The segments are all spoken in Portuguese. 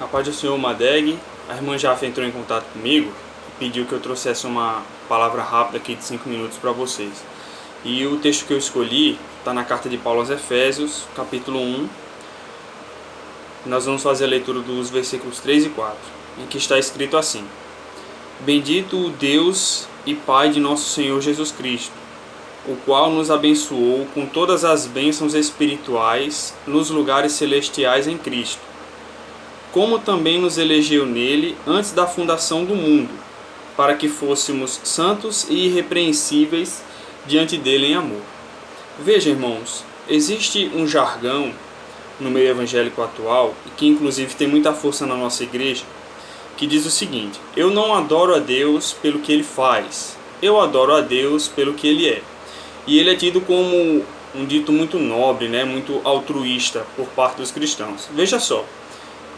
A paz do Senhor, Madeg. A irmã Jaffa entrou em contato comigo e pediu que eu trouxesse uma palavra rápida aqui de 5 minutos para vocês. E o texto que eu escolhi está na carta de Paulo aos Efésios, capítulo 1. Nós vamos fazer a leitura dos versículos 3 e 4, em que está escrito assim: Bendito o Deus e Pai de nosso Senhor Jesus Cristo, o qual nos abençoou com todas as bênçãos espirituais nos lugares celestiais em Cristo, como também nos elegeu nele antes da fundação do mundo, para que fôssemos santos e irrepreensíveis diante dele em amor. Veja, irmãos, existe um jargão no meio evangélico atual, e que inclusive tem muita força na nossa igreja, que diz o seguinte: eu não adoro a Deus pelo que ele faz, eu adoro a Deus pelo que ele é. E ele é tido como um dito muito nobre, muito altruísta por parte dos cristãos. Veja só,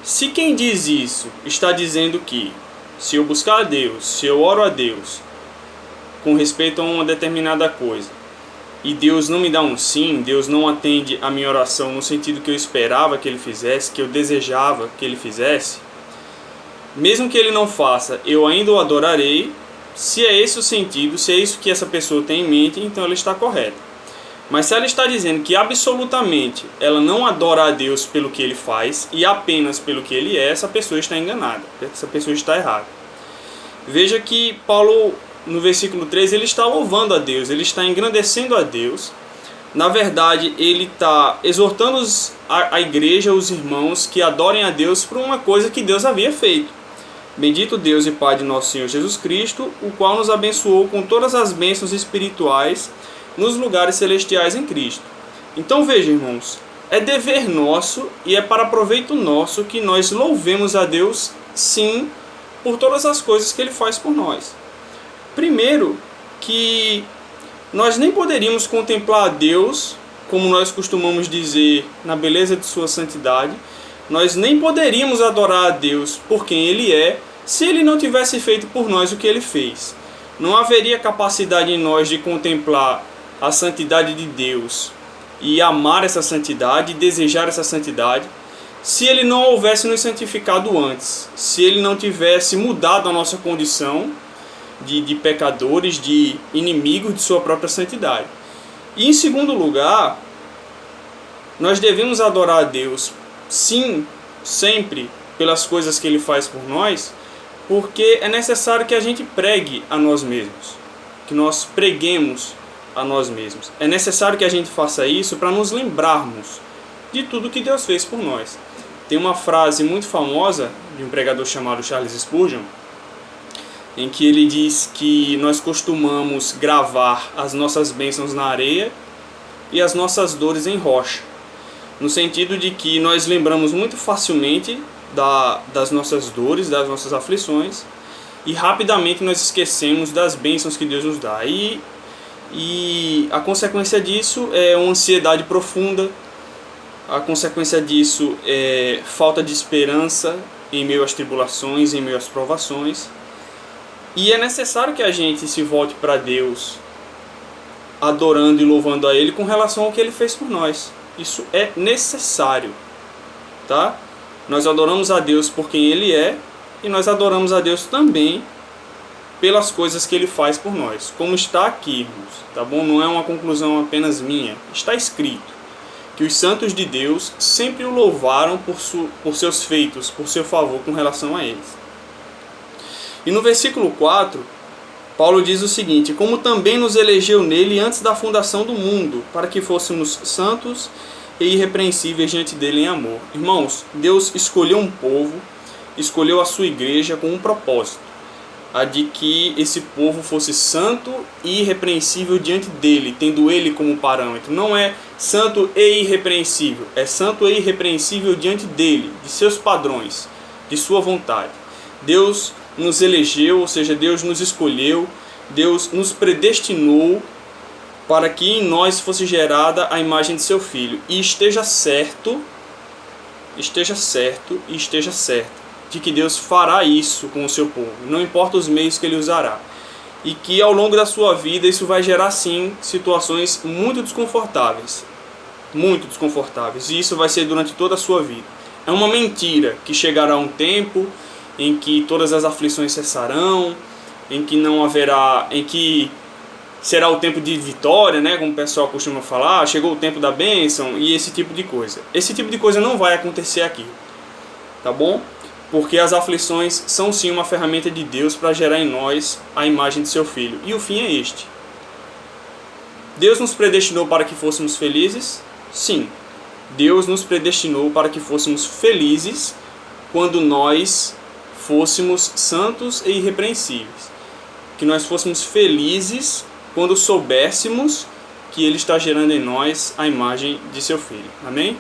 se quem diz isso está dizendo que se eu buscar a Deus, se eu oro a Deus com respeito a uma determinada coisa, e Deus não me dá um sim, Deus não atende a minha oração no sentido que eu esperava que ele fizesse, que eu desejava que ele fizesse, mesmo que ele não faça, eu ainda o adorarei. Se é esse o sentido, se é isso que essa pessoa tem em mente, então ela está correta. Mas se ela está dizendo que absolutamente ela não adora a Deus pelo que ele faz e apenas pelo que ele é, essa pessoa está enganada, essa pessoa está errada. Veja que Paulo, no versículo 3, ele está louvando a Deus, ele está engrandecendo a Deus. Na verdade, ele está exortando a igreja, os irmãos, que adorem a Deus por uma coisa que Deus havia feito. Bendito Deus e Pai de nosso Senhor Jesus Cristo, o qual nos abençoou com todas as bênçãos espirituais nos lugares celestiais em Cristo. Então veja, irmãos, é dever nosso e é para proveito nosso que nós louvemos a Deus, sim, por todas as coisas que ele faz por nós. Primeiro, que nós nem poderíamos contemplar a Deus, como nós costumamos dizer, na beleza de sua santidade. Nós nem poderíamos adorar a Deus por quem ele é, se ele não tivesse feito por nós o que ele fez. Não haveria capacidade em nós de contemplar a santidade de Deus e amar essa santidade, desejar essa santidade, se ele não houvesse nos santificado antes, se ele não tivesse mudado a nossa condição de pecadores, de inimigos de sua própria santidade. E em segundo lugar, nós devemos adorar a Deus, sim, sempre, pelas coisas que ele faz por nós, porque é necessário que a gente pregue a nós mesmos, que nós preguemos a nós mesmos. É necessário que a gente faça isso para nos lembrarmos de tudo que Deus fez por nós. Tem uma frase muito famosa de um pregador chamado Charles Spurgeon, em que ele diz que nós costumamos gravar as nossas bênçãos na areia e as nossas dores em rocha, no sentido de que nós lembramos muito facilmente das nossas dores, das nossas aflições, e rapidamente nós esquecemos das bênçãos que Deus nos dá. E a consequência disso é uma ansiedade profunda, a consequência disso é falta de esperança em meio às tribulações, em meio às provações. E é necessário que a gente se volte para Deus, adorando e louvando a Ele com relação ao que Ele fez por nós. Isso é necessário, tá? Nós adoramos a Deus por quem Ele é, e nós adoramos a Deus também pelas coisas que Ele faz por nós. Como está aqui, irmãos, tá bom? Não é uma conclusão apenas minha. Está escrito que os santos de Deus sempre o louvaram por seus feitos, por seu favor com relação a eles. E no versículo 4, Paulo diz o seguinte: como também nos elegeu nele antes da fundação do mundo, para que fôssemos santos e irrepreensíveis diante dele em amor. Irmãos, Deus escolheu um povo, escolheu a sua igreja com um propósito, a de que esse povo fosse santo e irrepreensível diante dele, tendo ele como parâmetro. Não é santo e irrepreensível, é santo e irrepreensível diante dele, de seus padrões, de sua vontade. Deus nos elegeu, ou seja, Deus nos escolheu, Deus nos predestinou para que em nós fosse gerada a imagem de seu Filho. E esteja certo de que Deus fará isso com o seu povo, não importa os meios que ele usará. E que ao longo da sua vida isso vai gerar sim situações muito desconfortáveis, e isso vai ser durante toda a sua vida. É uma mentira que chegará um tempo em que todas as aflições cessarão, em que não haverá, em que será o tempo de vitória, né, como o pessoal costuma falar, chegou o tempo da bênção e esse tipo de coisa. Esse tipo de coisa não vai acontecer aqui, tá bom? Porque as aflições são sim uma ferramenta de Deus para gerar em nós a imagem de seu Filho. E o fim é este. Deus nos predestinou para que fôssemos felizes? Sim. Deus nos predestinou para que fôssemos felizes quando nós fôssemos santos e irrepreensíveis. Que nós fôssemos felizes quando soubéssemos que Ele está gerando em nós a imagem de seu Filho. Amém?